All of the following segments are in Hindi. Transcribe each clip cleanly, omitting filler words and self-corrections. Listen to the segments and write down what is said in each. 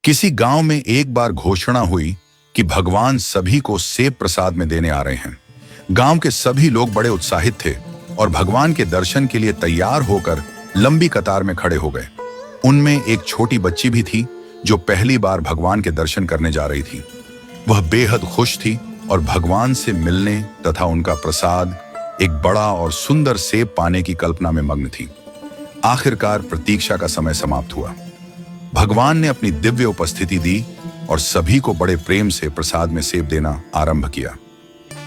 किसी गांव में एक बार घोषणा हुई कि भगवान सभी को सेब प्रसाद में देने आ रहे हैं। गांव के सभी लोग बड़े उत्साहित थे और भगवान के दर्शन के लिए तैयार होकर लंबी कतार में खड़े हो गए। उनमें एक छोटी बच्ची भी थी जो पहली बार भगवान के दर्शन करने जा रही थी। वह बेहद खुश थी और भगवान से मिलने तथा उनका प्रसाद, एक बड़ा और सुंदर सेब पाने की कल्पना में मग्न थी। आखिरकार प्रतीक्षा का समय समाप्त हुआ। भगवान ने अपनी दिव्य उपस्थिति दी और सभी को बड़े प्रेम से प्रसाद में सेब देना आरंभ किया।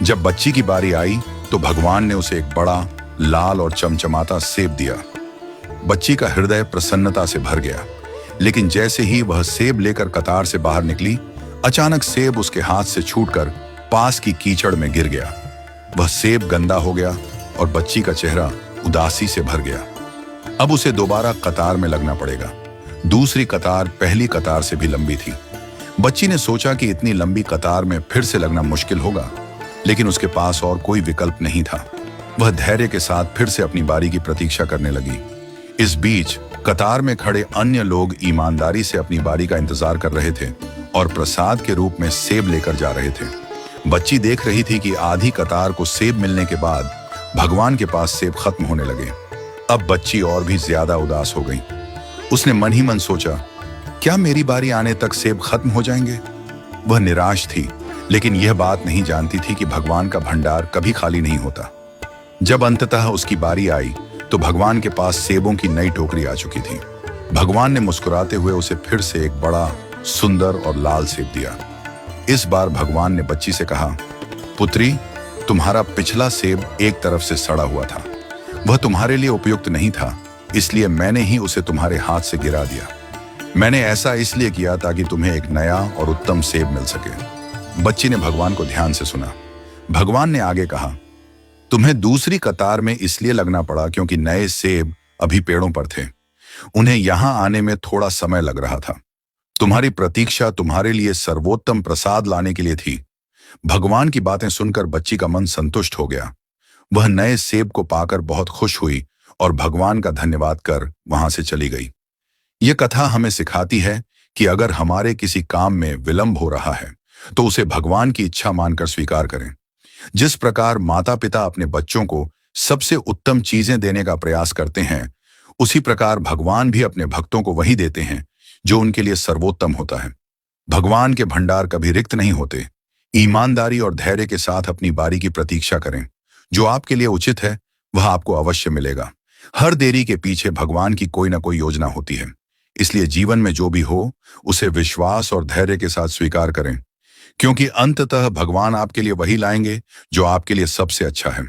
जब बच्ची की बारी आई तो भगवान ने उसे एक बड़ा, लाल और चमचमाता सेब दिया। बच्ची का हृदय प्रसन्नता से भर गया, लेकिन जैसे ही वह सेब लेकर कतार से बाहर निकली, अचानक सेब उसके हाथ से छूटकर पास की कीचड़ में गिर गया। वह सेब गंदा हो गया और बच्ची का चेहरा उदासी से भर गया। अब उसे दोबारा कतार में लगना पड़ेगा। दूसरी कतार पहली कतार से भी लंबी थी। बच्ची ने सोचा कि इतनी लंबी कतार में फिर से लगना मुश्किल होगा, लेकिन उसके पास और कोई विकल्प नहीं था। वह धैर्य के साथ फिर से अपनी बारी की प्रतीक्षा करने लगी। इस बीच कतार में खड़े अन्य लोग ईमानदारी से अपनी बारी का इंतजार कर रहे थे और प्रसाद के रूप में सेब लेकर जा रहे थे। बच्ची देख रही थी कि आधी कतार को सेब मिलने के बाद भगवान के पास सेब खत्म होने लगे। अब बच्ची और भी ज्यादा उदास हो गई। उसने मन ही मन सोचा, क्या मेरी बारी आने तक सेब खत्म हो जाएंगे? वह निराश थी, लेकिन यह बात नहीं जानती थी कि भगवान का भंडार कभी खाली नहीं होता। जब अंततः उसकी बारी आई तो भगवान के पास सेबों की नई टोकरी आ चुकी थी। भगवान ने मुस्कुराते हुए उसे फिर से एक बड़ा, सुंदर और लाल सेब दिया। इस बार भगवान ने बच्ची से कहा, पुत्री, तुम्हारा पिछला सेब एक तरफ से सड़ा हुआ था। वह तुम्हारे लिए उपयुक्त नहीं था, इसलिए मैंने ही उसे तुम्हारे हाथ से गिरा दिया। मैंने ऐसा इसलिए किया ताकि तुम्हें एक नया और उत्तम सेब मिल सके। बच्ची ने भगवान को ध्यान से सुना। भगवान ने आगे कहा, तुम्हें दूसरी कतार में इसलिए लगना पड़ा क्योंकि नए सेब अभी पेड़ों पर थे। उन्हें यहां आने में थोड़ा समय लग रहा था। तुम्हारी प्रतीक्षा तुम्हारे लिए सर्वोत्तम प्रसाद लाने के लिए थी। भगवान की बातें सुनकर बच्ची का मन संतुष्ट हो गया। वह नए सेब को पाकर बहुत खुश हुई और भगवान का धन्यवाद कर वहां से चली गई। यह कथा हमें सिखाती है कि अगर हमारे किसी काम में विलंब हो रहा है तो उसे भगवान की इच्छा मानकर स्वीकार करें। जिस प्रकार माता पिता अपने बच्चों को सबसे उत्तम चीजें देने का प्रयास करते हैं, उसी प्रकार भगवान भी अपने भक्तों को वही देते हैं जो उनके लिए सर्वोत्तम होता है। भगवान के भंडार कभी रिक्त नहीं होते। ईमानदारी और धैर्य के साथ अपनी बारी की प्रतीक्षा करें। जो आपके लिए उचित है वह आपको अवश्य मिलेगा। हर देरी के पीछे भगवान की कोई ना कोई योजना होती है। इसलिए जीवन में जो भी हो उसे विश्वास और धैर्य के साथ स्वीकार करें, क्योंकि अंततः भगवान आपके लिए वही लाएंगे जो आपके लिए सबसे अच्छा है।